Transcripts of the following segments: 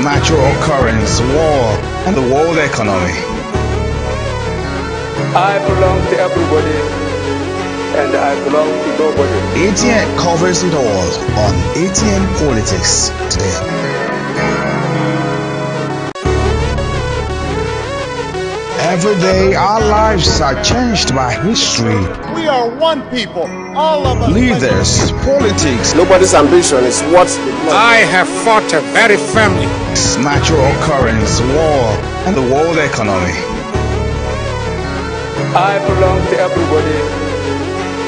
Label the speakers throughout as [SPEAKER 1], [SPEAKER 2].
[SPEAKER 1] natural occurrence, war, and the world economy.
[SPEAKER 2] I belong to everybody, and I belong to nobody.
[SPEAKER 1] ATN covers it all on ATN Politics today. Every day, our lives are changed by history.
[SPEAKER 3] We are one people, all of us.
[SPEAKER 1] Leaders, politics.
[SPEAKER 4] Nobody's ambition is what
[SPEAKER 5] I have fought very firmly.
[SPEAKER 1] Natural occurrence, war, and the world economy.
[SPEAKER 2] I belong to everybody,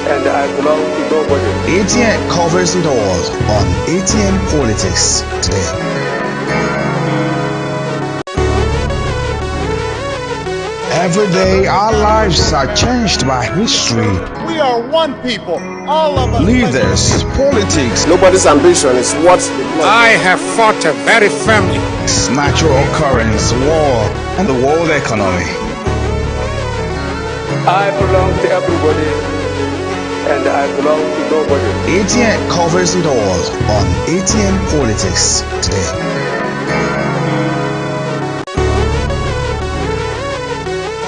[SPEAKER 2] and I belong to nobody.
[SPEAKER 1] ATN covers it all on ATN Politics today. Every day, our lives are changed by history.
[SPEAKER 3] We are one people, all of us.
[SPEAKER 1] Leaders, politics.
[SPEAKER 4] Nobody's ambition is what
[SPEAKER 5] I have fought very firmly.
[SPEAKER 1] Natural occurrence, war, and the world economy.
[SPEAKER 2] I belong to everybody, and I belong to nobody.
[SPEAKER 1] ATN covers it all on ATN Politics today.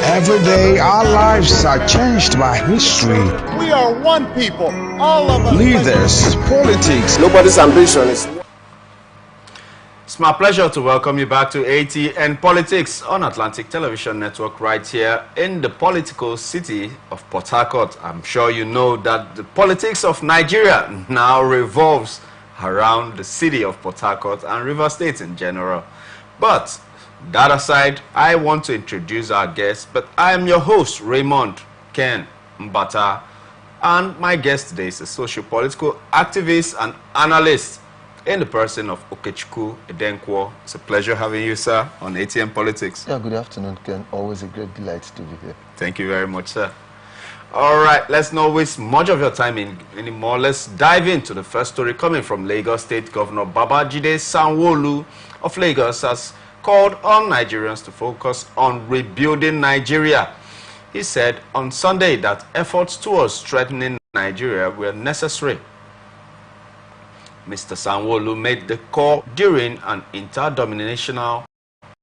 [SPEAKER 1] Every day, our lives are changed by history.
[SPEAKER 3] We are one people, all of us.
[SPEAKER 1] Leaders, politics.
[SPEAKER 4] Nobody's ambition is.
[SPEAKER 6] It's my pleasure to welcome you back to ATN Politics on Atlantic Television Network right here in the political city of Port Harcourt. I'm sure you know that the politics of Nigeria now revolves around the city of Port Harcourt and River State in general. But that aside, I want to introduce our guest, but I am your host, Raymond Ken Mbata, and my guest today is a socio-political activist and analyst in the person of Okechukwu Edenkwo. It's a pleasure having you, sir, on ATN Politics.
[SPEAKER 7] Yeah, good afternoon, Ken. Always a great delight to be here.
[SPEAKER 6] Thank you very much, sir. All right, let's not waste much of your time anymore. Let's dive into the first story coming from Lagos State Governor Babajide Sanwo-Olu of Lagos has called on Nigerians to focus on rebuilding Nigeria. He said on Sunday that efforts towards strengthening Nigeria were necessary. Mr. Sanwo-Olu made the call during an interdenominational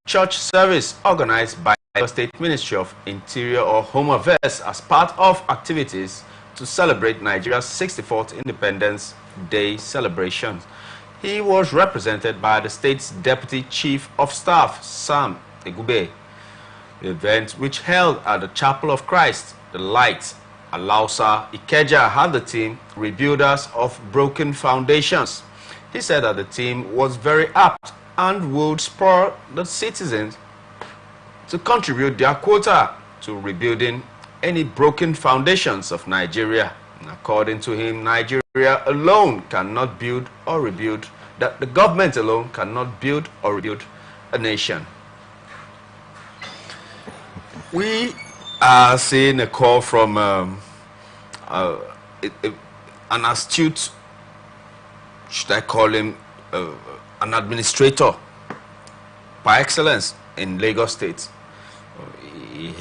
[SPEAKER 6] church service organized by the State Ministry of Interior or Home Affairs as part of activities to celebrate Nigeria's 64th Independence Day celebrations. He was represented by the state's Deputy Chief of Staff, Sam Egube. The event, which held at the Chapel of Christ, the Light, Alausa, Ikeja, had the team Rebuilders of Broken Foundations. He said that the team was very apt and would spur the citizens to contribute their quota to rebuilding any broken foundations of Nigeria. And according to him, Nigeria alone cannot build or rebuild, that the government alone cannot build or rebuild a nation. We are seeing a call from an astute, should I call him an administrator by excellence in Lagos State. He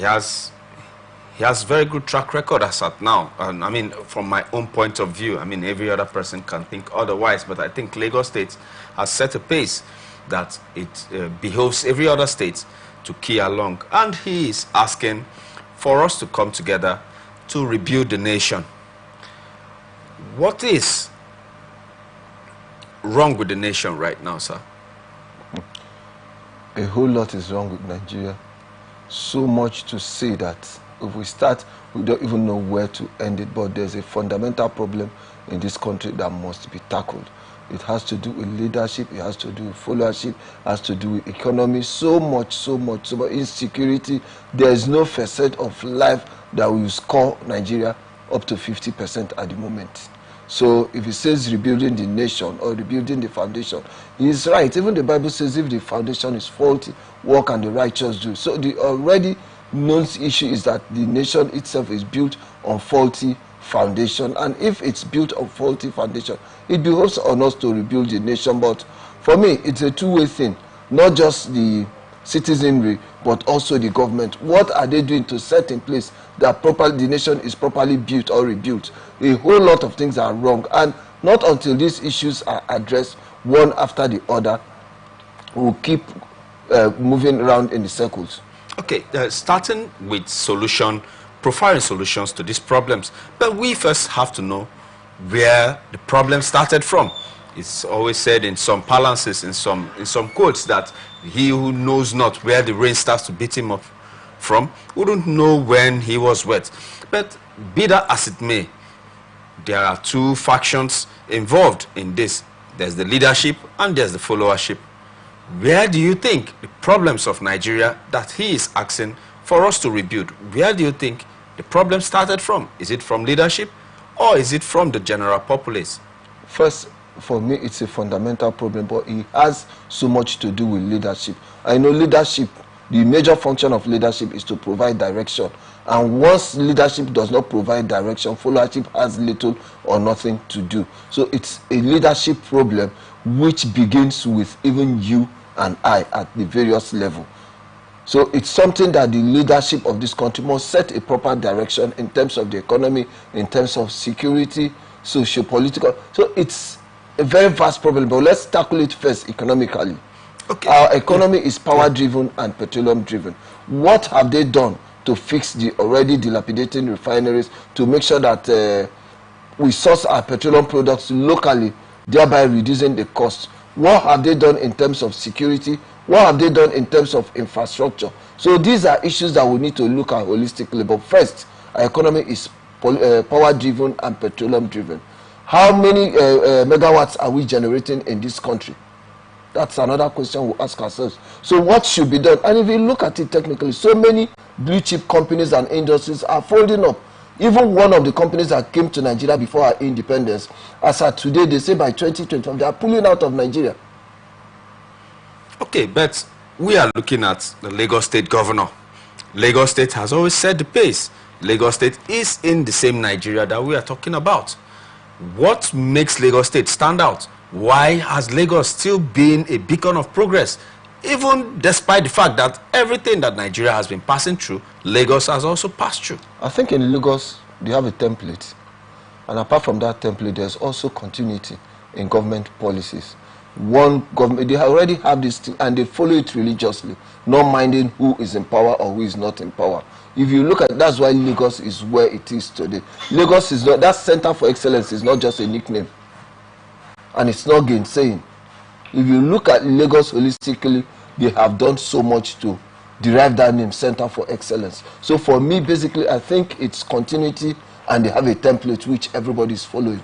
[SPEAKER 6] has very good track record as at now. And I mean, from my own point of view, I mean, every other person can think otherwise, but I think Lagos State has set a pace that it behoves every other state to key along. And he is asking for us to come together to rebuild the nation. What is wrong with the nation right now, sir?
[SPEAKER 7] A whole lot is wrong with Nigeria. So much to say that if we start, we don't even know where to end it, but there's a fundamental problem in this country that must be tackled. It has to do with leadership, it has to do with followership, it has to do with economy, so much insecurity. There is no facet of life that will score Nigeria up to 50% at the moment. So if he says rebuilding the nation or rebuilding the foundation, he's right. Even the Bible says if the foundation is faulty, what can the righteous do? So the already known issue is that the nation itself is built on faulty foundation, and if it's built on faulty foundation, it behoves on us to rebuild the nation. But for me, it's a two-way thing, not just the citizenry but also the government. What are they doing to set in place that the nation is properly built or rebuilt? A whole lot of things are wrong, and not until these issues are addressed one after the other we will keep moving around in the circles.
[SPEAKER 6] Okay, starting with profiling solutions to these problems. But we first have to know where the problem started from. It's always said in some parlances, in some quotes, that he who knows not where the rain starts to beat him up from wouldn't know when he was wet. But be that as it may, there are two factions involved in this. There's the leadership and there's the followership. Where do you think the problems of Nigeria that he is asking for us to rebuild, where do you think the problem started from? Is it from leadership or is it from the general populace?
[SPEAKER 7] First, for me, it's a fundamental problem, but it has so much to do with leadership. I know leadership, the major function of leadership is to provide direction. And once leadership does not provide direction, followership has little or nothing to do. So it's a leadership problem which begins with even you and I at the various levels. So it's something that the leadership of this country must set a proper direction in terms of the economy, in terms of security, socio-political. So it's a very vast problem, but let's tackle it first economically. Okay. Our economy is power-driven and petroleum-driven. What have they done to fix the already dilapidating refineries, to make sure that we source our petroleum products locally, thereby reducing the cost? What have they done in terms of security? What have they done in terms of infrastructure? So these are issues that we need to look at holistically. But first, our economy is power-driven and petroleum-driven. How many megawatts are we generating in this country? That's another question we'll ask ourselves. So what should be done? And if you look at it technically, so many blue-chip companies and industries are folding up. Even one of the companies that came to Nigeria before our independence, as of today, they say by 2025, they are pulling out of Nigeria.
[SPEAKER 6] Okay, but we are looking at the Lagos State governor. Lagos State has always set the pace. Lagos State is in the same Nigeria that we are talking about. What makes Lagos State stand out? Why has Lagos still been a beacon of progress? Even despite the fact that everything that Nigeria has been passing through, Lagos has also passed through.
[SPEAKER 7] I think in Lagos, they have a template. And apart from that template, there's also continuity in government policies. One government, they already have this thing and they follow it religiously, not minding who is in power or who is not in power. If you look at, that's why Lagos is where it is today. Lagos is not, that Center for Excellence is not just a nickname. And it's not gainsaying. If you look at Lagos holistically, they have done so much to derive that name, Center for Excellence. So for me, basically, I think it's continuity and they have a template which everybody is following.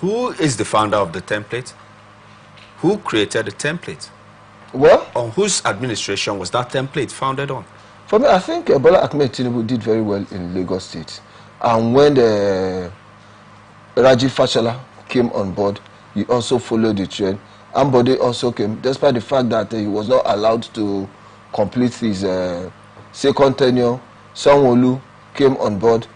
[SPEAKER 6] Who is the founder of the template? Who created the template?
[SPEAKER 7] Well,
[SPEAKER 6] on whose administration was that template founded on?
[SPEAKER 7] For me, I think Bola Ahmed Tinubu did very well in Lagos State. And when the Rajiv Fashola came on board, he also followed the trend. Ambode also came, despite the fact that he was not allowed to complete his second tenure. Sanwo-Olu came on board,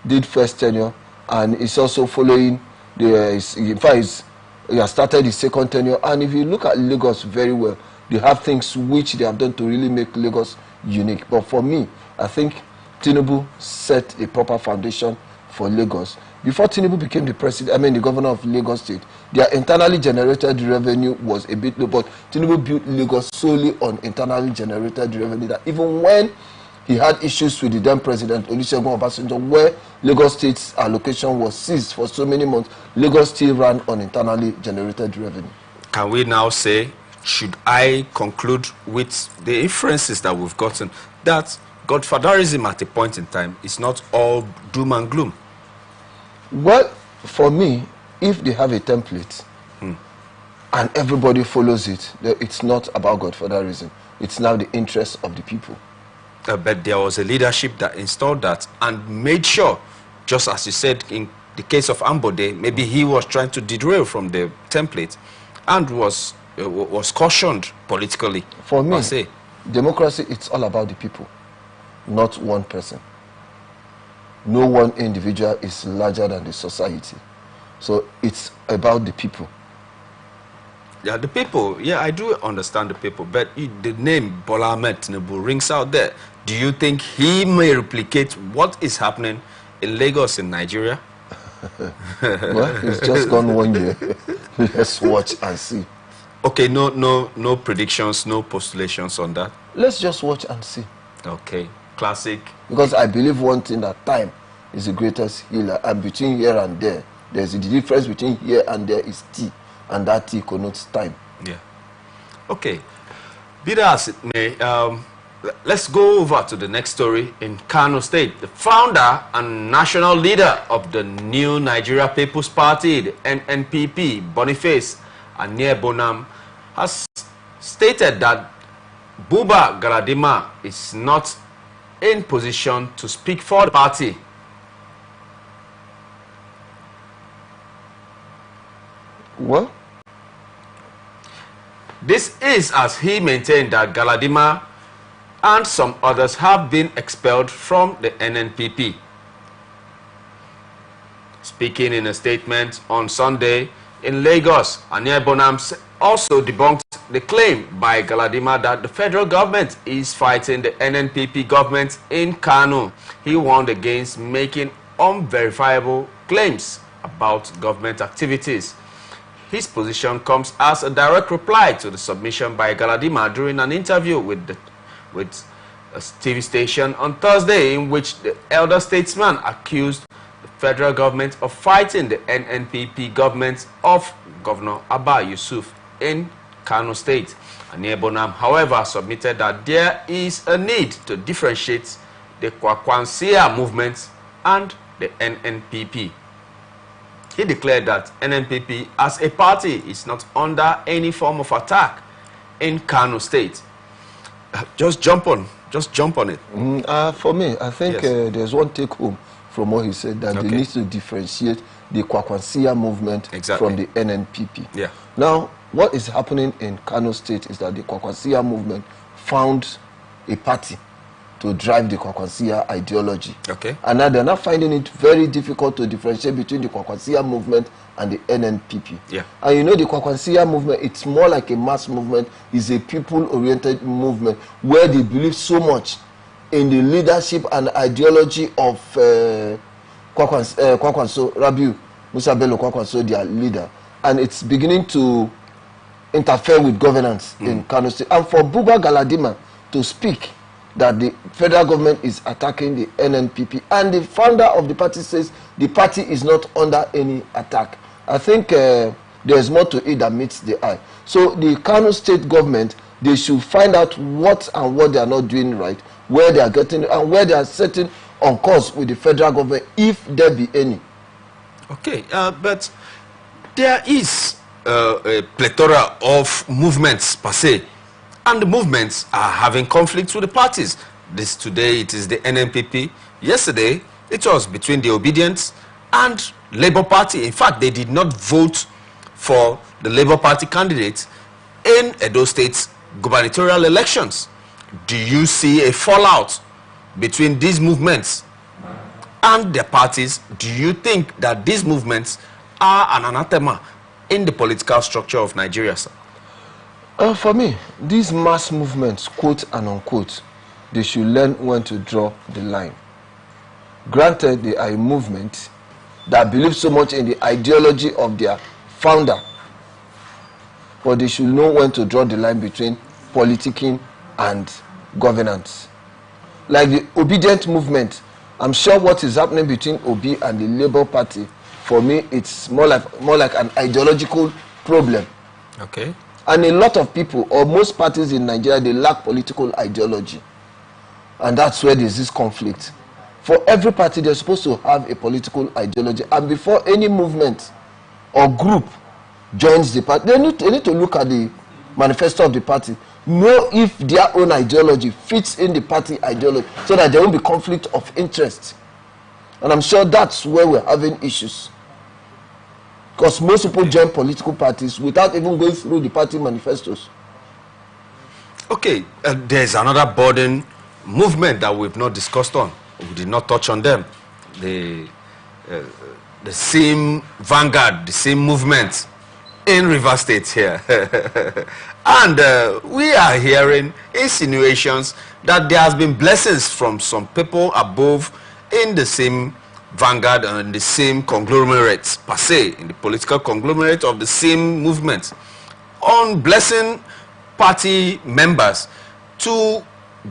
[SPEAKER 7] did first tenure, and is also following in fact, he has started his second tenure. And if you look at Lagos very well, they have things which they have done to really make Lagos unique. But for me, I think Tinubu set a proper foundation for Lagos. Before Tinubu became the governor of Lagos State, their internally generated revenue was a bit low, but Tinubu built Lagos solely on internally generated revenue. That even when he had issues with the then president Olusegun Obasanjo, where Lagos State's allocation was seized for so many months, Lagos still ran on internally generated revenue.
[SPEAKER 6] Can we now say, should I conclude with the inferences that we've gotten, that godfatherism at a point in time is not all doom and gloom?
[SPEAKER 7] Well, for me, if they have a template and everybody follows it, it's not about godfatherism. It's now the interest of the people.
[SPEAKER 6] But there was a leadership that installed that and made sure, just as you said in the case of Ambode, maybe he was trying to derail from the template and was cautioned politically.
[SPEAKER 7] For me, democracy, it's all about the people, not one person. No one individual is larger than the society. So it's about the people.
[SPEAKER 6] Yeah, the people. Yeah, I do understand the people. But the name Bola Ahmed Tinubu rings out there. Do you think he may replicate what is happening in Lagos in Nigeria?
[SPEAKER 7] Well, it's just gone 1 year. Let's watch and see.
[SPEAKER 6] Okay, no predictions, no postulations on that.
[SPEAKER 7] Let's just watch and see.
[SPEAKER 6] Okay, classic.
[SPEAKER 7] Because I believe one thing, that time is the greatest healer, and between here and there, there's the difference between here and there is T, and that T connotes time.
[SPEAKER 6] Yeah. Okay. Be that as it may, let's go over to the next story in Kano State. The founder and national leader of the new Nigeria People's Party, the NNPP, Boniface Aniebonam, has stated that Buba Galadima is not in position to speak for the party.
[SPEAKER 7] Well,
[SPEAKER 6] this is as he maintained that Galadima and some others have been expelled from the NNPP. Speaking in a statement on Sunday in Lagos, Aniebonam also debunked the claim by Galadima that the federal government is fighting the NNPP government in Kano. He warned against making unverifiable claims about government activities. His position comes as a direct reply to the submission by Galadima during an interview with a TV station on Thursday, in which the elder statesman accused the federal government of fighting the NNPP government of Governor Abba Yusuf in Kano State. Aniebonam, however, submitted that there is a need to differentiate the Kwakwansia movement and the NNPP. He declared that NNPP as a party is not under any form of attack in Kano State. Just jump on it.
[SPEAKER 7] For me, I think
[SPEAKER 6] Yes.
[SPEAKER 7] there's one take home from what he said, that
[SPEAKER 6] Okay.
[SPEAKER 7] they need to differentiate the Kwakwansia movement
[SPEAKER 6] Exactly.
[SPEAKER 7] from the NNPP.
[SPEAKER 6] Yeah.
[SPEAKER 7] Now, what is happening in Kano State is that the Kwakwansia movement found a party to drive the Kwakwansia ideology.
[SPEAKER 6] Okay.
[SPEAKER 7] And now they're not finding it very difficult to differentiate between the Kwakwansia movement and the NNPP.
[SPEAKER 6] Yeah.
[SPEAKER 7] And you know, the Kwakwansia movement, it's more like a mass movement, it's a people-oriented movement where they believe so much in the leadership and ideology of Kwakwanso, Rabiu Musa Bello Kwakwanso, their leader. And it's beginning to interfere with governance in Kano State. And for Buba Galadima to speak that the federal government is attacking the NNPP, and the founder of the party says the party is not under any attack, I think there's more to it that meets the eye. So the Kano State government, they should find out what they are not doing right, where they are getting, and where they are setting on course with the federal government, if there be any.
[SPEAKER 6] Okay, but there is a plethora of movements per se, and the movements are having conflicts with the parties. Today it is the NNPP. Yesterday it was between the Obedience and Labour Party. In fact, they did not vote for the Labour Party candidate in Edo State's gubernatorial elections. Do you see a fallout between these movements and their parties? Do you think that these movements are an anathema in the political structure of Nigeria, sir?
[SPEAKER 7] For me, these mass movements, quote and unquote, they should learn when to draw the line. Granted, they are a movement that believes so much in the ideology of their founder, but they should know when to draw the line between politicking and governance. Like the Obedient movement, I'm sure what is happening between Obi and the Labour Party, for me, it's more like an ideological problem.
[SPEAKER 6] Okay.
[SPEAKER 7] And a lot of people, or most parties in Nigeria, they lack political ideology. And that's where there's this conflict. For every party, they're supposed to have a political ideology. And before any movement or group joins the party, they need to look at the manifesto of the party, know if their own ideology fits in the party ideology, so that there won't be conflict of interest. And I'm sure that's where we're having issues. Because most people join political parties without even going through the party manifestos.
[SPEAKER 6] Okay, there's another burden movement that we've not discussed on. We did not touch on them. The same vanguard, the same movement in Rivers State here. And we are hearing insinuations that there has been blessings from some people above in the same vanguard and the same conglomerates per se, in the political conglomerate of the same movement. on blessing party members to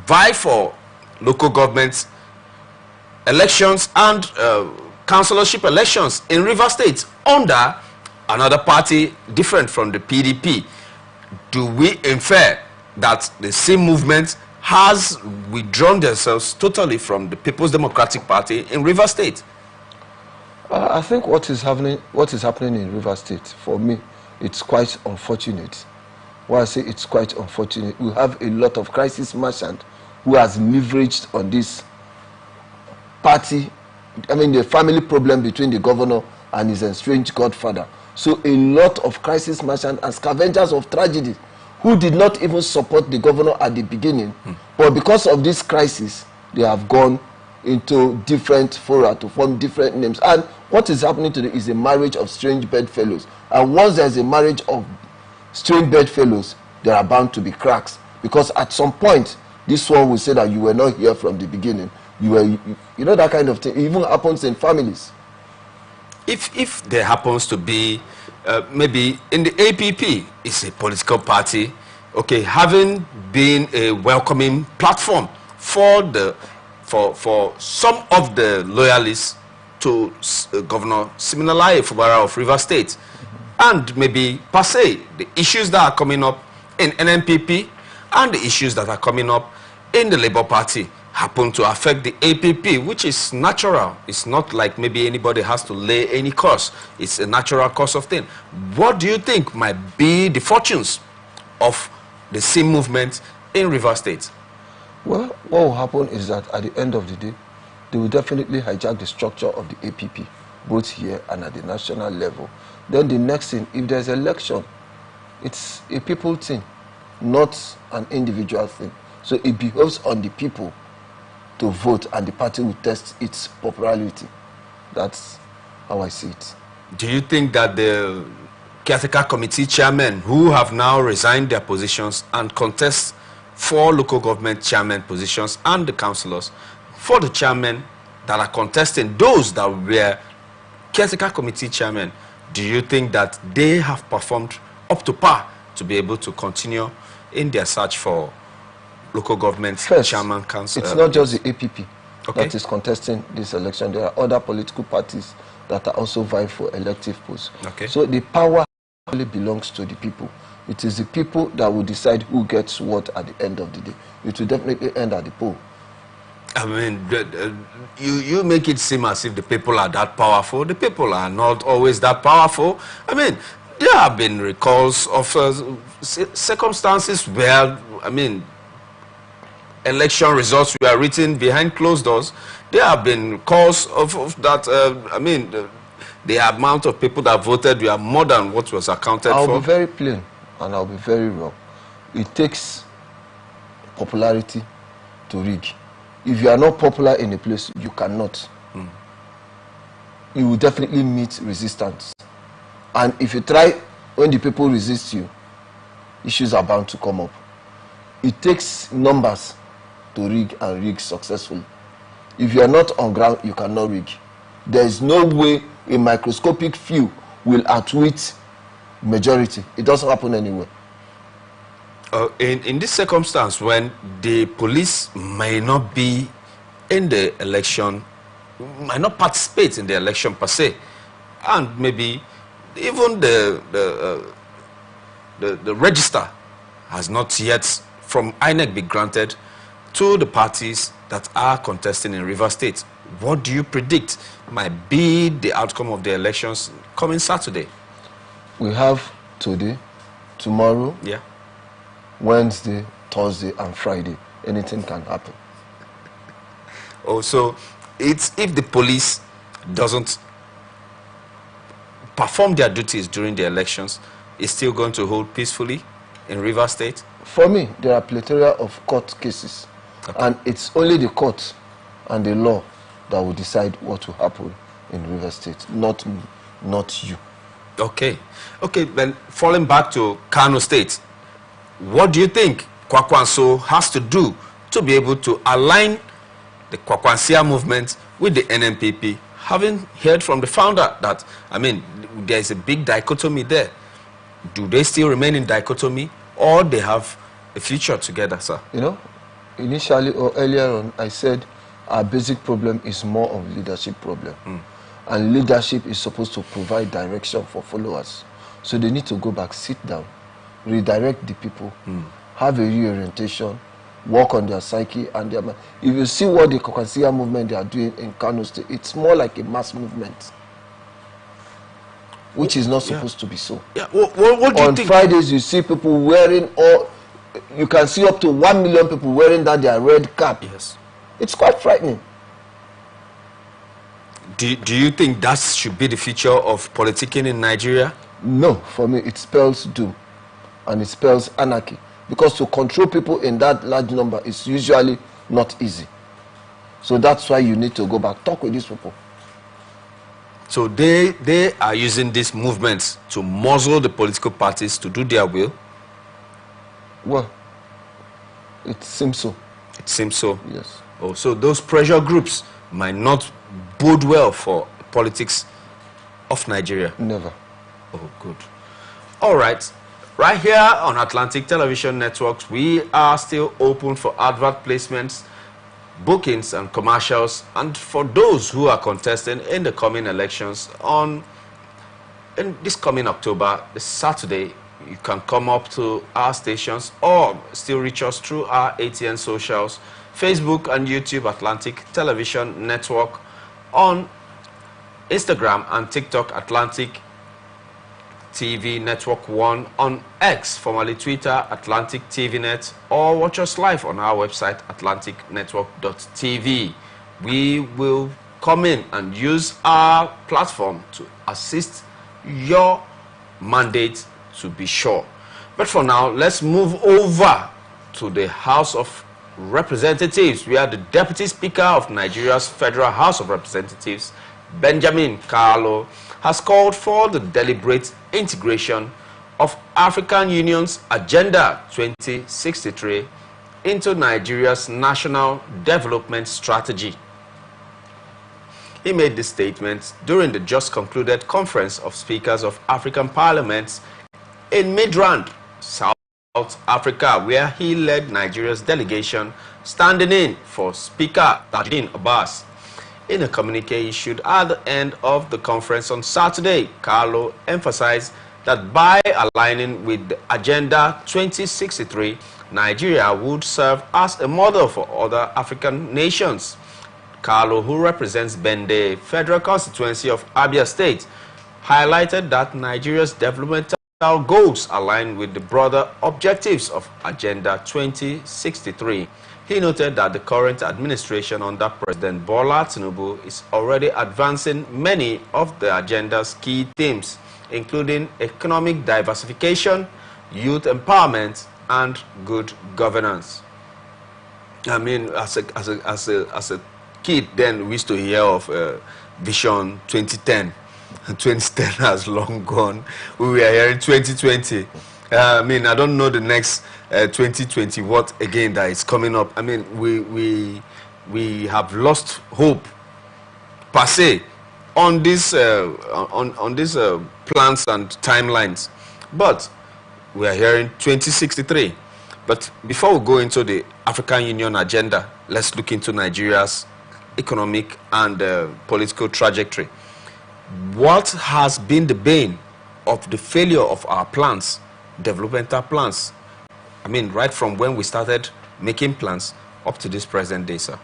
[SPEAKER 6] vie for local government elections and councillorship elections in Rivers State under another party different from the PDP. Do we infer that the same movement has withdrawn themselves totally from the People's Democratic Party in Rivers State?
[SPEAKER 7] I think what is happening in Rivers State, for me, it's quite unfortunate. Why I say it's quite unfortunate, we have a lot of crisis merchant who has leveraged on this party, the family problem between the governor and his estranged godfather. So a lot of crisis merchant and scavengers of tragedy who did not even support the governor at the beginning, but because of this crisis, they have gone into different fora to form different names. And what is happening today is a marriage of strange bedfellows. And once there's a marriage of strange bedfellows, there are bound to be cracks. Because at some point, this one will say that you were not here from the beginning. You know, that kind of thing. It even happens in families.
[SPEAKER 6] If there happens to be, maybe in the APP, it's a political party, okay, having been a welcoming platform for some of the loyalists to Governor Siminalayi Fubara of Rivers State, and maybe per se the issues that are coming up in NNPP and the issues that are coming up in the Labour Party happen to affect the APP, which is natural. It's not like maybe anybody has to lay any course. It's a natural course of thing. What do you think might be the fortunes of the same movement in Rivers State?
[SPEAKER 7] Well, what will happen is that at the end of the day, they will definitely hijack the structure of the APP, both here and at the national level. Then the next thing, if there's election, it's a people thing, not an individual thing. So it behoves on the people to vote, and the party will test its popularity. That's how I see it.
[SPEAKER 6] Do you think that the caretaker committee chairmen who have now resigned their positions and contest for local government chairman positions and the councillors, for the chairmen that are contesting, those that were caretaker committee chairmen, do you think that they have performed up to par to be able to continue in their search for local government chairman council?
[SPEAKER 7] It's not just the APP that is contesting this election. There are other political parties that are also vying for elective posts. So the power really belongs to the people. It is the people that will decide who gets what at the end of the day. It will definitely end at the poll.
[SPEAKER 6] I mean, you make it seem as if the people are that powerful. The people are not always that powerful. I mean, there have been recalls of circumstances where, I mean, election results were written behind closed doors. There have been calls of that, I mean, the amount of people that voted were more than what was accounted for.
[SPEAKER 7] I'll be very plain and I'll be very raw. It takes popularity to rig. If you are not popular in a place, you cannot. You will definitely meet resistance. And if you try, when the people resist you, issues are bound to come up. It takes numbers to rig and rig successfully. If you are not on ground, you cannot rig. There is no way a microscopic few will outwit majority. It doesn't happen anywhere.
[SPEAKER 6] In this circumstance, when the police may not be in the election, might not participate in the election per se, and maybe even the register has not yet from INEC been granted to the parties that are contesting in Rivers State, what do you predict might be the outcome of the elections coming Saturday?
[SPEAKER 7] We have today, tomorrow, Wednesday, Thursday, and Friday. Anything can happen.
[SPEAKER 6] So it's if the police doesn't perform their duties during the elections, it's still going to hold peacefully in Rivers State?
[SPEAKER 7] For me, there are plethora of court cases. And it's only the court and the law that will decide what will happen in Rivers State, not me, not you.
[SPEAKER 6] Okay, then falling back to Kano State, what do you think Kwakwanso has to do to be able to align the Kwakwansia movement with the NNPP, having heard from the founder that, I mean, there is a big dichotomy there? do they still remain in dichotomy, or they have a future together, sir?
[SPEAKER 7] You know, initially or earlier on, I said our basic problem is more of leadership problem. And leadership is supposed to provide direction for followers. So they need to go back, sit down, redirect the people, have a reorientation, work on their psyche and their mind. If you see what the Kokansia movement they are doing in Kano State, it's more like a mass movement, which is not supposed to be so.
[SPEAKER 6] Yeah. What do you
[SPEAKER 7] on
[SPEAKER 6] think?
[SPEAKER 7] Fridays, you see people wearing, or you can see up to 1 million people wearing that their red cap.
[SPEAKER 6] Yes.
[SPEAKER 7] It's quite frightening.
[SPEAKER 6] Do you think that should be the future of politicking in Nigeria?
[SPEAKER 7] No, for me, it spells doom and it spells anarchy. Because to control people in that large number is usually not easy. So that's why you need to go back, talk with these people.
[SPEAKER 6] So they are using these movements to muzzle the political parties to do their will?
[SPEAKER 7] Well, it seems so.
[SPEAKER 6] It seems so.
[SPEAKER 7] Yes.
[SPEAKER 6] Oh, so those pressure groups might not bode well for politics of Nigeria?
[SPEAKER 7] Never.
[SPEAKER 6] Oh, good. All right. Right here on Atlantic Television Networks, we are still open for advert placements, bookings and commercials, and for those who are contesting in the coming elections in this coming October, this Saturday, you can come up to our stations or still reach us through our ATN socials, Facebook and YouTube Atlantic Television Network, on Instagram and TikTok Atlantic TV Network 1, on X, formerly Twitter, Atlantic TV Net, or watch us live on our website, atlanticnetwork.tv. We will come in and use our platform to assist your mandate, to be sure. But for now, let's move over to the House of Representatives, where the Deputy Speaker of Nigeria's Federal House of Representatives, Benjamin Kalu, has called for the deliberate integration of African Union's Agenda 2063 into Nigeria's national development strategy. He made this statement during the just concluded Conference of Speakers of African Parliaments in Midrand, South Africa, where he led Nigeria's delegation, standing in for Speaker Tajuddin Abbas. In a communique issued at the end of the conference on Saturday, Kalu emphasized that by aligning with the Agenda 2063, Nigeria would serve as a model for other African nations. Kalu, who represents Bende Federal Constituency of Abia State, highlighted that Nigeria's developmental goals align with the broader objectives of Agenda 2063. He noted that the current administration under President Bola Tinubu is already advancing many of the agenda's key themes, including economic diversification, youth empowerment, and good governance. I mean, as a kid, then we used to hear of Vision 2010. 2010 has long gone. We were here in 2020. I mean, I don't know the next 2020 what again that is coming up. I mean, we have lost hope per se on this on these plans and timelines. But we are here in 2063. But before we go into the African Union agenda, let's look into Nigeria's economic and political trajectory. What has been the bane of the failure of our plans, developmental plans? I mean, right from when we started making plans up to this present day, sir.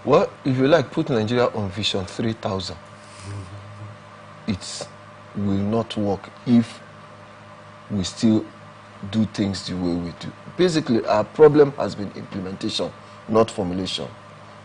[SPEAKER 7] Well, if you like, put Nigeria on Vision 3000. It will not work if we still do things the way we do. Basically, our problem has been implementation, not formulation.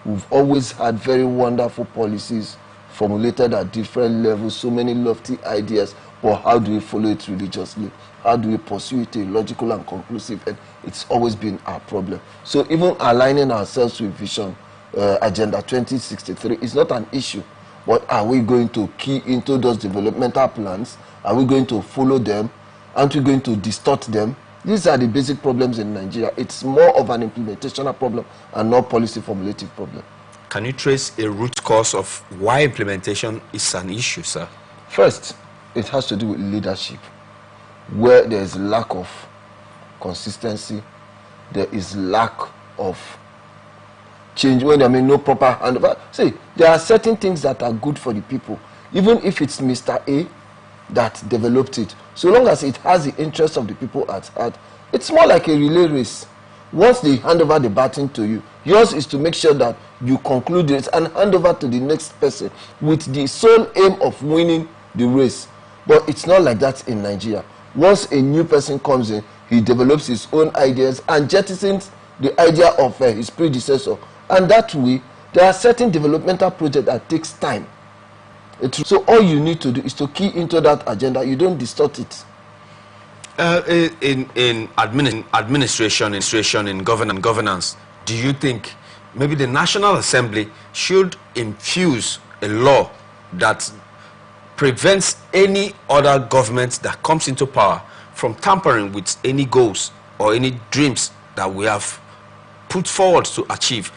[SPEAKER 7] We've always had very wonderful policies formulated at different levels, so many lofty ideas, but how do we follow it religiously? How do we pursue it in logical and conclusive? And it's always been our problem. So even aligning ourselves with Vision Agenda 2063 is not an issue. But are we going to key into those developmental plans? Are we going to follow them? Aren't we going to distort them? These are the basic problems in Nigeria. It's more of an implementational problem and not policy formulative problem.
[SPEAKER 6] Can you trace a root cause of why implementation is an issue, sir?
[SPEAKER 7] First, it has to do with leadership. where there is lack of consistency, there is lack of change, when I mean no proper handover. See, there are certain things that are good for the people, even if it's Mr. A that developed it. So long as it has the interest of the people at heart, it's more like a relay race. Once they hand over the baton to you, yours is to make sure that you conclude it and hand over to the next person with the sole aim of winning the race. But it's not like that in Nigeria. Once a new person comes in, he develops his own ideas and jettisons the idea of his predecessor. And that way, there are certain developmental projects that takes time. So all you need to do is to key into that agenda. You don't distort it.
[SPEAKER 6] In administration, in governance, do you think maybe the National Assembly should infuse a law that prevents any other government that comes into power from tampering with any goals or any dreams that we have put forward to achieve,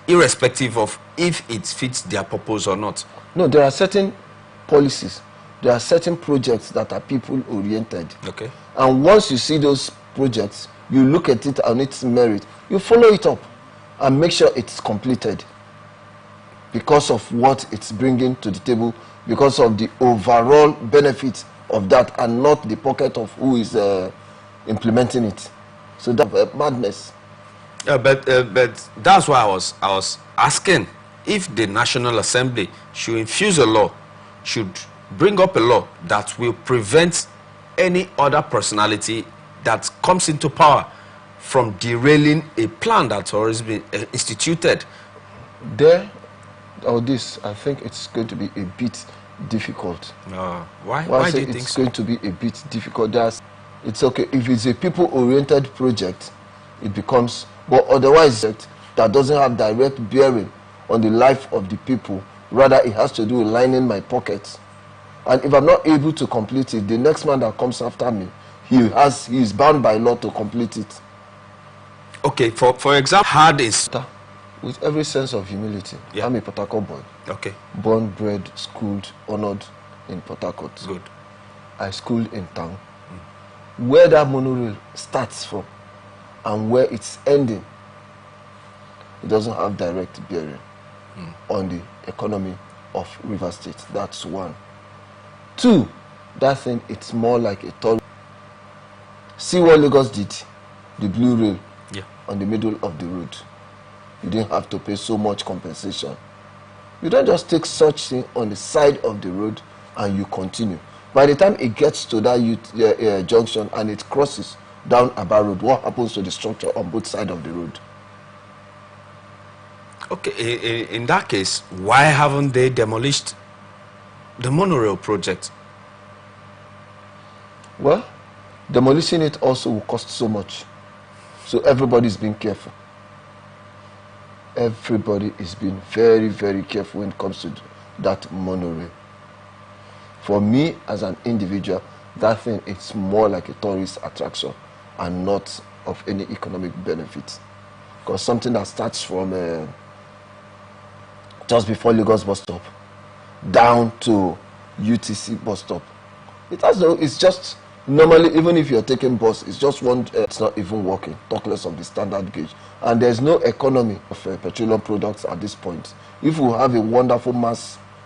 [SPEAKER 6] irrespective of if it fits their purpose or not?
[SPEAKER 7] No, there are certain policies, there are certain projects that are people-oriented.
[SPEAKER 6] Okay.
[SPEAKER 7] And once you see those projects, you look at it on its merit, you follow it up and make sure it's completed because of what it's bringing to the table, because of the overall benefit of that and not the pocket of who is implementing it. So that's madness.
[SPEAKER 6] But that's why I was asking if the National Assembly should infuse a law, should bring up a law that will prevent any other personality that comes into power from derailing a plan that's already been instituted.
[SPEAKER 7] This, I think it's going to be a bit difficult.
[SPEAKER 6] Why do you think
[SPEAKER 7] it's
[SPEAKER 6] so?
[SPEAKER 7] going to be a bit difficult? It's okay if it's a people-oriented project, it becomes, but otherwise that doesn't have direct bearing on the life of the people. Rather, it has to do with lining my pockets. And if I'm not able to complete it, the next man that comes after me, he is bound by law to complete it.
[SPEAKER 6] Okay, for example, hard is
[SPEAKER 7] with every sense of humility.
[SPEAKER 6] Yeah.
[SPEAKER 7] I'm a Port Harcourt boy.
[SPEAKER 6] Okay.
[SPEAKER 7] Born, bred, schooled, honored in Port Harcourt.
[SPEAKER 6] Good.
[SPEAKER 7] I schooled in town. Where that monorail starts from and where it's ending, it doesn't have direct bearing on the economy of River State. That's one. Two, that thing, it's more like a toll. See what Lagos did, the blue rail on the middle of the road. You didn't have to pay so much compensation. You don't just take such thing on the side of the road and you continue. By the time it gets to that junction and it crosses down Aba Road, what happens to the structure on both sides of the road?
[SPEAKER 6] Okay, in that case, why haven't they demolished the monorail project?
[SPEAKER 7] Well, demolishing it also will cost so much. So everybody's being careful. Everybody is being very, very careful when it comes to that monorail. For me, as an individual, that thing, it's more like a tourist attraction and not of any economic benefit. Because something that starts from just before Lagos bus stop down to UTC bus stop, it's just normally, even if you're taking bus, it's just one, it's not even working, talk less of the standard gauge. And there's no economy of petroleum products at this point. If we have a wonderful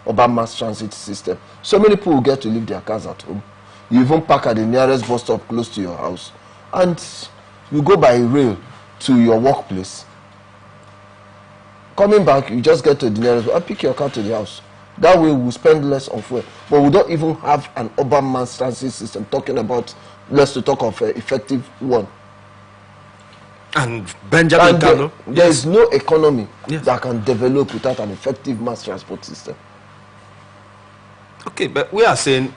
[SPEAKER 7] urban mass transit system, so many people will get to leave their cars at home. You even park at the nearest bus stop close to your house, and you go by rail to your workplace. Coming back, you just get to the nearest and pick your car to the house. That way we'll spend less on fuel. But we don't even have an urban mass transit system talking about, let's talk of effective one.
[SPEAKER 6] And Benjamin Carlo,
[SPEAKER 7] there is no economy that can develop without an effective mass transport system.
[SPEAKER 6] Okay, but we are saying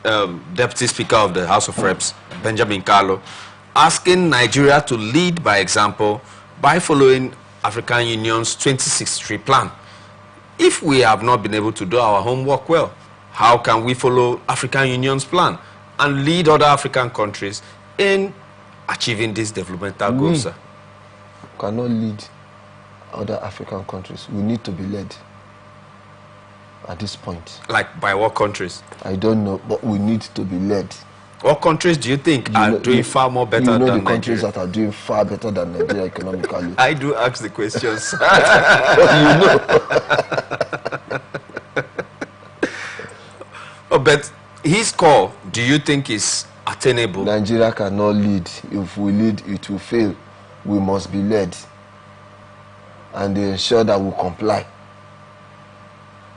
[SPEAKER 6] Deputy Speaker of the House of Reps, Benjamin Carlo, asking Nigeria to lead by example by following African Union's 2063 plan. If we have not been able to do our homework well, how can we follow African Union's plan and lead other African countries in achieving these developmental goals, sir?
[SPEAKER 7] Cannot lead other African countries. We need to be led at this point.
[SPEAKER 6] Like by what countries?
[SPEAKER 7] I don't know, but we need to be led.
[SPEAKER 6] What countries do you think are doing far more better than Nigeria?
[SPEAKER 7] You know the countries that are doing far better than Nigeria economically.
[SPEAKER 6] I do ask the questions.
[SPEAKER 7] You know.
[SPEAKER 6] Oh, but his call, do you think is attainable?
[SPEAKER 7] Nigeria cannot lead. If we lead, it will fail. We must be led. And they ensure that we comply.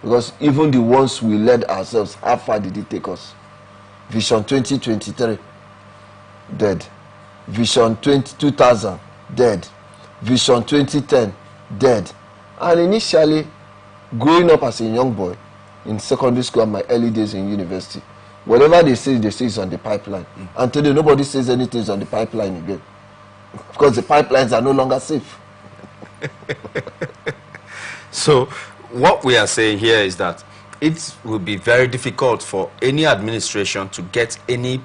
[SPEAKER 7] Because even the ones we led ourselves, how far did it take us? Vision 2023, dead. Vision 2000, dead. Vision 2010, dead. And initially, growing up as a young boy in secondary school and my early days in university, whatever they say is on the pipeline. And today, nobody says anything is on the pipeline again. Because the pipelines are no longer safe.
[SPEAKER 6] So, what we are saying here is that it will be very difficult for any administration to get any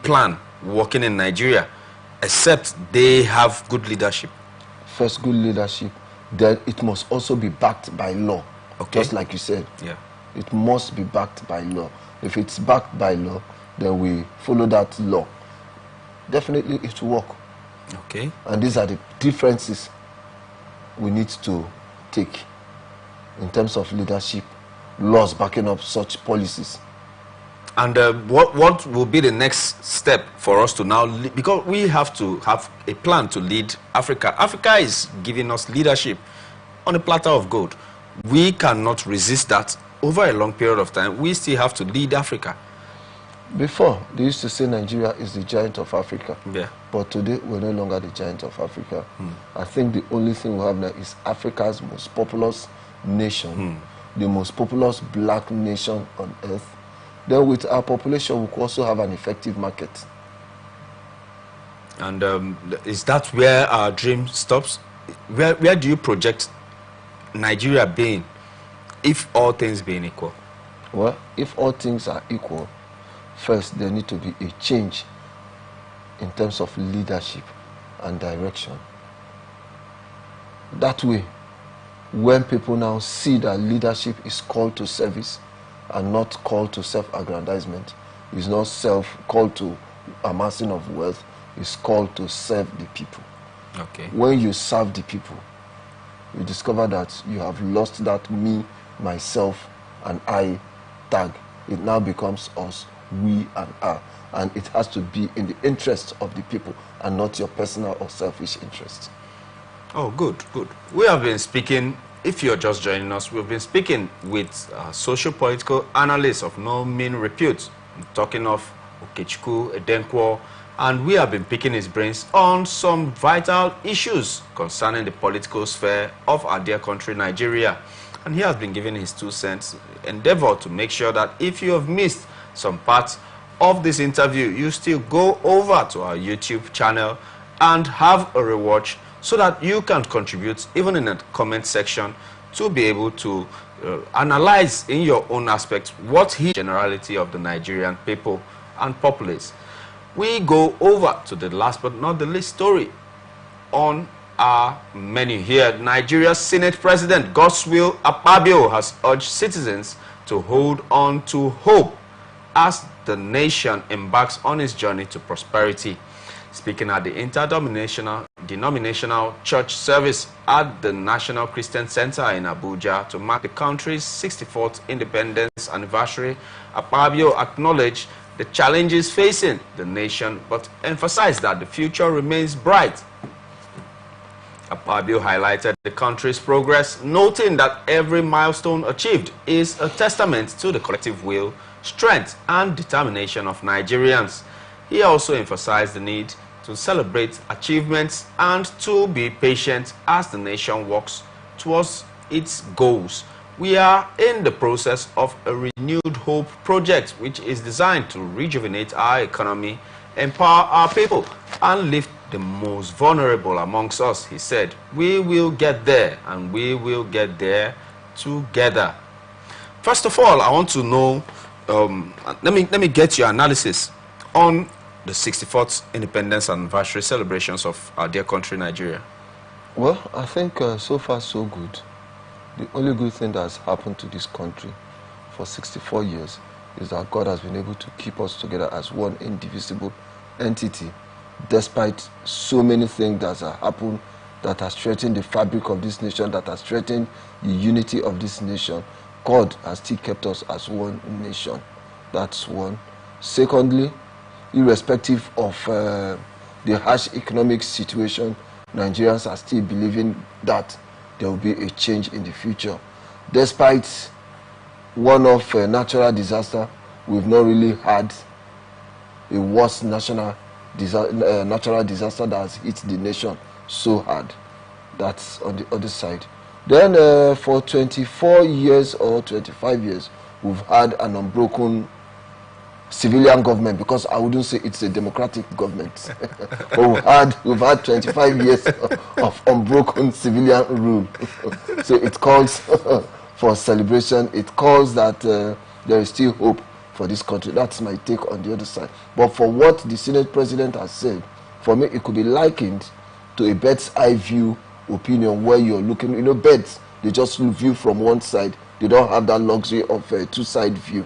[SPEAKER 6] plan working in Nigeria, except they have good leadership.
[SPEAKER 7] First, good leadership. Then it must also be backed by law.
[SPEAKER 6] Okay.
[SPEAKER 7] Just like you said.
[SPEAKER 6] Yeah.
[SPEAKER 7] It must be backed by law. If it's backed by law, then we follow that law. Definitely it will work.
[SPEAKER 6] Okay.
[SPEAKER 7] And these are the differences we need to take in terms of leadership, laws backing up such policies.
[SPEAKER 6] And what will be the next step for us to now lead? Because we have to have a plan to lead Africa. Africa is giving us leadership on a platter of gold. We cannot resist that over a long period of time. We still have to lead Africa.
[SPEAKER 7] Before, they used to say Nigeria is the giant of Africa.
[SPEAKER 6] Yeah.
[SPEAKER 7] But today, we're no longer the giant of Africa. I think the only thing we have now is Africa's most populous nation, the most populous black nation on earth. Then with our population, we could also have an effective market.
[SPEAKER 6] And is that where our dream stops? Where do you project Nigeria being, if all things being equal?
[SPEAKER 7] Well, if all things are equal, first there need to be a change in terms of leadership and direction. That way, when people now see that leadership is called to service and not called to self-aggrandizement, is not called to amassing of wealth, is called to serve the people.
[SPEAKER 6] Okay.
[SPEAKER 7] When you serve the people, you discover that you have lost that me, myself, and I tag. It now becomes us, we, and our. And it has to be in the interest of the people and not your personal or selfish interest.
[SPEAKER 6] Oh, good, good. We have been speaking, if you're just joining us, we've been speaking with socio-political analysts of no mean repute, talking of Okechukwu Edenkwo, and we have been picking his brains on some vital issues concerning the political sphere of our dear country, Nigeria. And he has been giving his 2 cents, endeavor to make sure that if you have missed some parts of this interview, you still go over to our YouTube channel and have a rewatch so that you can contribute, even in the comment section, to be able to analyze in your own aspect what his generality of the Nigerian people and populace. We go over to the last but not the least story on our menu here. Nigeria's Senate President Godswill Akpabio has urged citizens to hold on to hope as the nation embarks on its journey to prosperity. Speaking at the interdenominational church service at the National Christian Center in Abuja to mark the country's 64th independence anniversary, Akpabio acknowledged the challenges facing the nation but emphasized that the future remains bright. Akpabio highlighted the country's progress, noting that every milestone achieved is a testament to the collective will, strength, and determination of Nigerians. He also emphasized the need to celebrate achievements and to be patient as the nation works towards its goals. We are in the process of a renewed hope project which is designed to rejuvenate our economy, empower our people, and lift the most vulnerable amongst us, he said. We will get there, and we will get there together. First of all, I want to know, let me get your analysis on the 64th independence anniversary celebrations of our dear country, Nigeria.
[SPEAKER 7] Well, I think so far so good. The only good thing that has happened to this country for 64 years is that God has been able to keep us together as one indivisible entity, despite so many things that have happened that has threatened the fabric of this nation, that has threatened the unity of this nation. God has still kept us as one nation. That's one. Secondly, irrespective of the harsh economic situation, Nigerians are still believing that there will be a change in the future. Despite one-off natural disaster, we've not really had a worse natural disaster that has hit the nation so hard. That's on the other side. Then for 24 years or 25 years, we've had an unbroken civilian government, because I wouldn't say it's a democratic government. But we've had 25 years of unbroken civilian rule. So it calls for celebration. It calls that there is still hope for this country. That's my take on the other side. But for what the Senate President has said, for me, it could be likened to a bird's eye view opinion, where you're looking, you know, birds, they just view from one side. They don't have that luxury of a two-side view.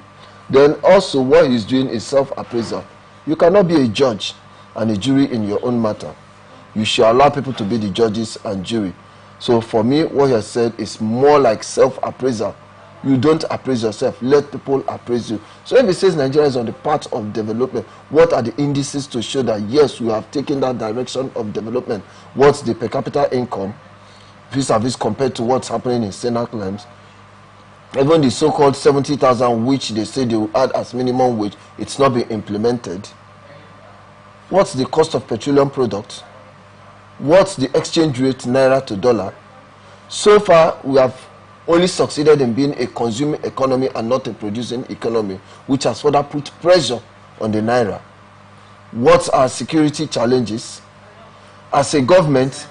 [SPEAKER 7] Then also what he's doing is self-appraisal. You cannot be a judge and a jury in your own matter. You should allow people to be the judges and jury. So for me, what he has said is more like self-appraisal. You don't appraise yourself. Let people appraise you. So if he says Nigeria is on the path of development, what are the indices to show that, yes, we have taken that direction of development? What's the per capita income vis-a-vis compared to what's happening in Senate claims? Even the so-called 70,000, which they say they will add as minimum wage, it's not been implemented. What's the cost of petroleum products? What's the exchange rate naira to dollar? So far, we have only succeeded in being a consuming economy and not a producing economy, which has further put pressure on the naira. What are security challenges? As a government,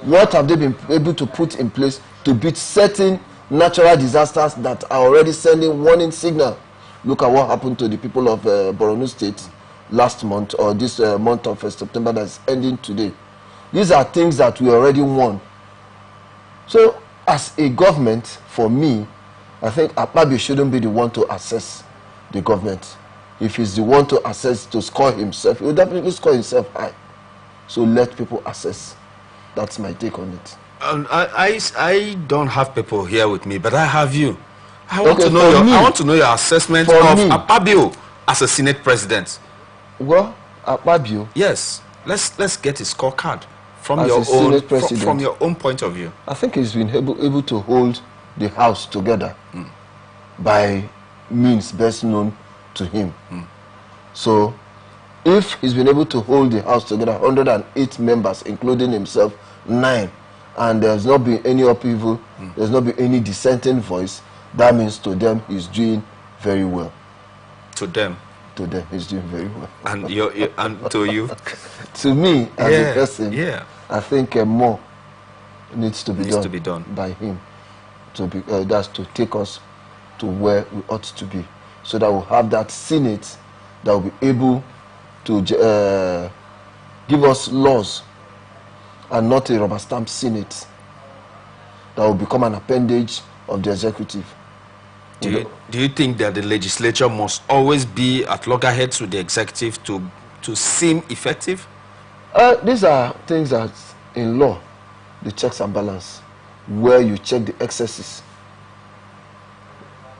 [SPEAKER 7] what have they been able to put in place to beat certain natural disasters that are already sending warning signal? Look at what happened to the people of Borno State last month, or this month of September that is ending today. These are things that we already won. So as a government, for me, I think Akpabio shouldn't be the one to assess the government. If he's the one to assess, to score himself, he will definitely score himself high. So let people assess. That's my take on it.
[SPEAKER 6] I don't have people here with me, but I have you. I want to know your assessment of Akpabio as a Senate President.
[SPEAKER 7] Well, Akpabio.
[SPEAKER 6] Yes, let's get his scorecard from your own point of view.
[SPEAKER 7] I think he's been able to hold the House together by means best known to him. So, if he's been able to hold the House together, 108 members, including himself, 9, and there's not been any upheaval, there's not been any dissenting voice, that means to them he's doing very well.
[SPEAKER 6] To them?
[SPEAKER 7] To them he's doing very well.
[SPEAKER 6] And and to you?
[SPEAKER 7] To me, as a person, I think more needs to be done by him. That's to take us to where we ought to be, so that we'll have that Senate that will be able to give us laws, and not a rubber stamp Senate that will become an appendage of the executive.
[SPEAKER 6] Do you think that the legislature must always be at loggerheads with the executive to seem effective?
[SPEAKER 7] These are things that in law, the checks and balance, where you check the excesses.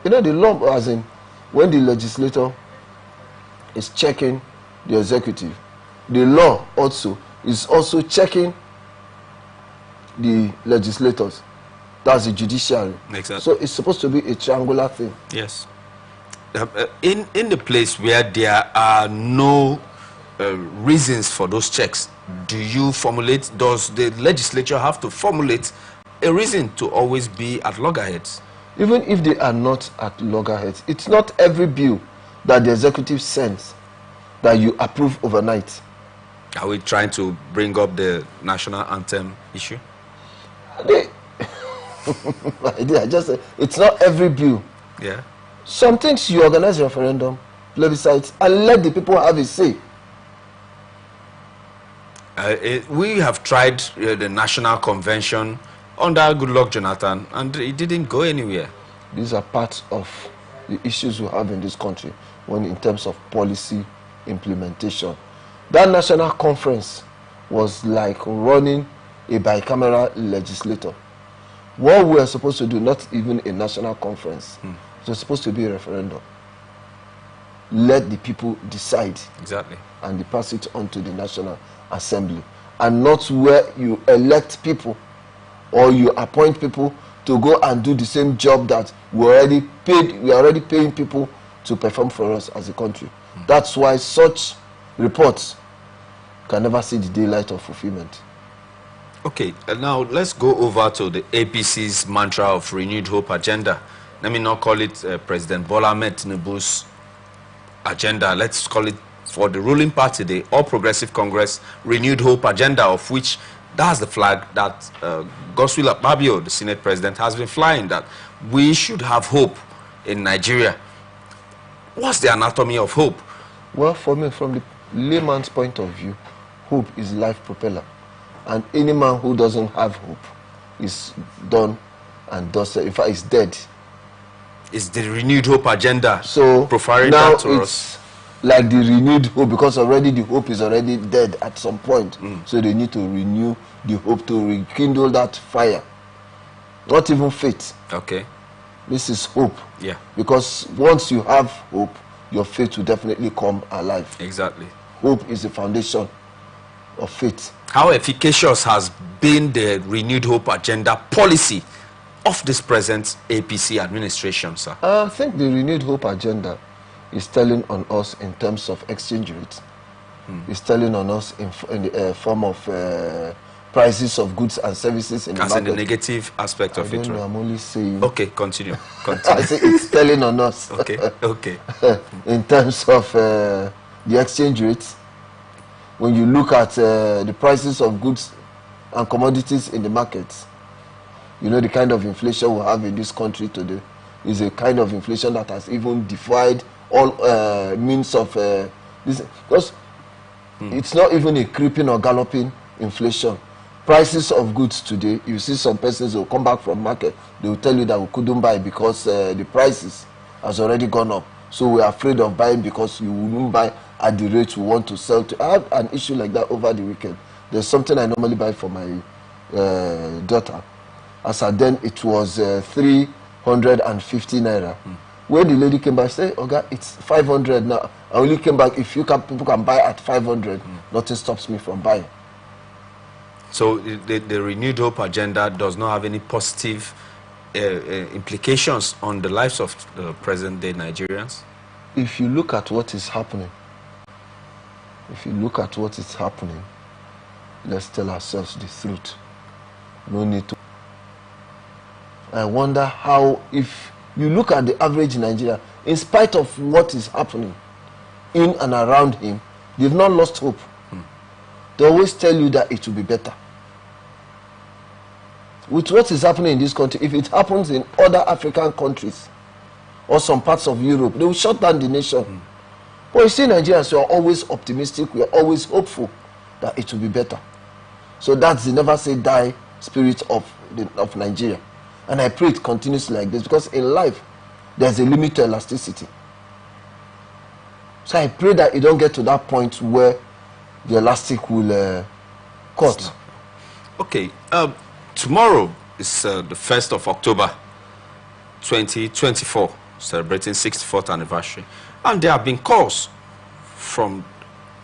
[SPEAKER 7] You know, the law, as in when the legislator is checking the executive, the law also is also checking the legislators. That's the judiciary.
[SPEAKER 6] Exactly.
[SPEAKER 7] So it's supposed to be a triangular thing.
[SPEAKER 6] Yes. In the place where there are no reasons for those checks, does the legislature have to formulate a reason to always be at loggerheads?
[SPEAKER 7] Even if they are not at loggerheads, it's not every bill that the executive sends that you approve overnight.
[SPEAKER 6] Are we trying to bring up the national anthem issue?
[SPEAKER 7] It's not every bill.
[SPEAKER 6] Yeah.
[SPEAKER 7] Some things you organize referendum, plebiscites, and let the people have a say.
[SPEAKER 6] We have tried the National Convention under Goodluck Jonathan, and it didn't go anywhere.
[SPEAKER 7] These are parts of the issues we have in this country when in terms of policy implementation. That national conference was like running a bicameral legislator. What we are supposed to do, not even a national conference, it was supposed to be a referendum. Let the people decide.
[SPEAKER 6] Exactly.
[SPEAKER 7] And they pass it on to the National Assembly. And not where you elect people or you appoint people to go and do the same job that we are already paying people to perform for us as a country. That's why such reports can never see the daylight of fulfillment.
[SPEAKER 6] Okay, now let's go over to the APC's mantra of renewed hope agenda. Let me not call it President Bola Ahmed Tinubu's agenda. Let's call it, for the ruling party, the All Progressive Congress renewed hope agenda, of which that's the flag that Godswill Akpabio, the Senate President, has been flying, that we should have hope in Nigeria. What's the anatomy of hope?
[SPEAKER 7] Well, for me, from the layman's point of view, hope is life propeller. And any man who doesn't have hope is done and dusted. In fact, is dead.
[SPEAKER 6] It's the renewed hope agenda.
[SPEAKER 7] So
[SPEAKER 6] profiling
[SPEAKER 7] now
[SPEAKER 6] that to
[SPEAKER 7] it's like the renewed hope, because already the hope is already dead at some point. So they need to renew the hope, to rekindle that fire. Not even faith.
[SPEAKER 6] Okay.
[SPEAKER 7] This is hope.
[SPEAKER 6] Yeah.
[SPEAKER 7] Because once you have hope, your faith will definitely come alive.
[SPEAKER 6] Exactly.
[SPEAKER 7] Hope is the foundation of faith.
[SPEAKER 6] How efficacious has been the renewed hope agenda policy of this present APC administration, sir?
[SPEAKER 7] I think the renewed hope agenda is telling on us in terms of exchange rate. It's telling on us in the form of prices of goods and services in the market.
[SPEAKER 6] As in the negative aspect of it, right?
[SPEAKER 7] I'm only saying.
[SPEAKER 6] Okay, continue.
[SPEAKER 7] I say it's telling on us.
[SPEAKER 6] Okay, okay.
[SPEAKER 7] In terms of the exchange rate, when you look at the prices of goods and commodities in the markets, you know the kind of inflation we have in this country today is a kind of inflation that has even defied all means of this, because it's not even a creeping or galloping inflation. Prices of goods today, you see some persons will come back from market, they will tell you that we couldn't buy because the prices has already gone up. So we are afraid of buying because you wouldn't buy at the rate we want to sell to. I had an issue like that over the weekend. There's something I normally buy for my daughter. As at then, it was 350 naira. When the lady came back, she said, "Okay, it's 500 now. I only came back if people can buy at 500. Nothing stops me from buying."
[SPEAKER 6] So the renewed hope agenda does not have any positive implications on the lives of present-day Nigerians?
[SPEAKER 7] If you look at what is happening, let's tell ourselves the truth. No need to. I wonder how, if you look at the average Nigerian, in spite of what is happening in and around him, they've not lost hope. They always tell you that it will be better. With what is happening in this country, if it happens in other African countries or some parts of Europe, they will shut down the nation. But you see, Nigerians, we are always optimistic, we are always hopeful that it will be better. So that's the never say die spirit of Nigeria. And I pray it continues like this, because in life, there's a limit to elasticity. So I pray that it don't get to that point where the elastic will cut.
[SPEAKER 6] Okay, tomorrow is the 1st of October, 2024, celebrating 64th anniversary. And there have been calls from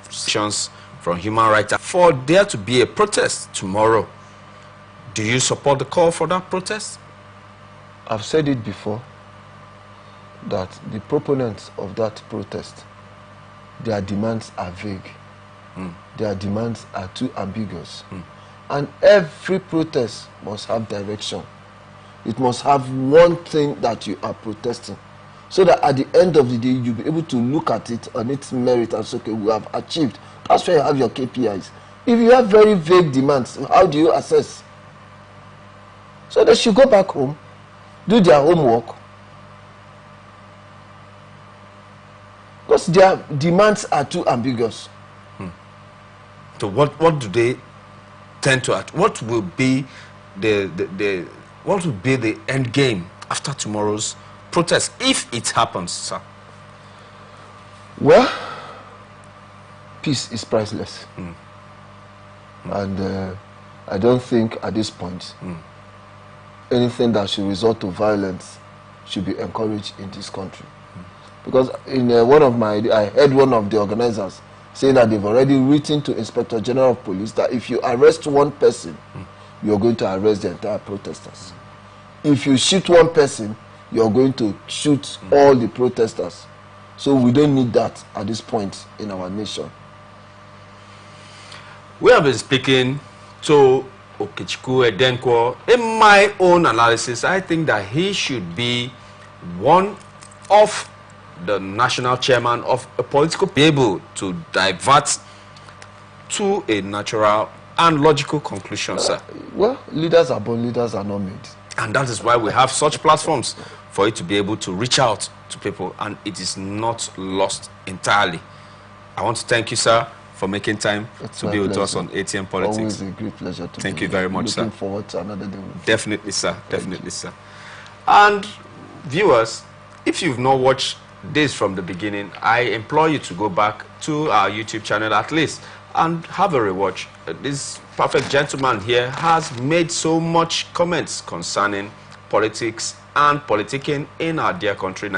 [SPEAKER 6] sections, from human rights, for there to be a protest tomorrow. Do you support the call for that protest?
[SPEAKER 7] I've said it before, that the proponents of that protest, their demands are vague. Their demands are too ambiguous. And every protest must have direction. It must have one thing that you are protesting, so that at the end of the day, you'll be able to look at it on its merit and say, okay, we have achieved. That's why you have your KPIs. If you have very vague demands, how do you assess? So they should go back home, do their homework, because their demands are too ambiguous.
[SPEAKER 6] So what do they tend to act? What will be the end game after tomorrow's protest if it happens, sir?
[SPEAKER 7] Well, peace is priceless. And I don't think at this point anything that should resort to violence should be encouraged in this country. Because in I heard one of the organizers saying that they've already written to Inspector General of Police that if you arrest one person, you're going to arrest the entire protesters. If you shoot one person, you're going to shoot all the protesters. So we don't need that at this point in our nation.
[SPEAKER 6] We have been speaking to Okechukwu Edenkwo. In my own analysis, I think that he should be one of the national chairman of a political be able to divert to a natural and logical conclusion, sir.
[SPEAKER 7] Well, leaders are born, leaders are not made.
[SPEAKER 6] And that is why we have such platforms for you to be able to reach out to people, and it is not lost entirely. I want to thank you, sir, for making time to be with us on ATN Politics.
[SPEAKER 7] Always a great pleasure to
[SPEAKER 6] Thank
[SPEAKER 7] be
[SPEAKER 6] you very much, sir.
[SPEAKER 7] Looking forward to another day.
[SPEAKER 6] Definitely, sir. Definitely, sir. And viewers, if you've not watched this from the beginning, I implore you to go back to our YouTube channel at least and have a rewatch. This perfect gentleman here has made so much comments concerning politics and politicking in our dear country,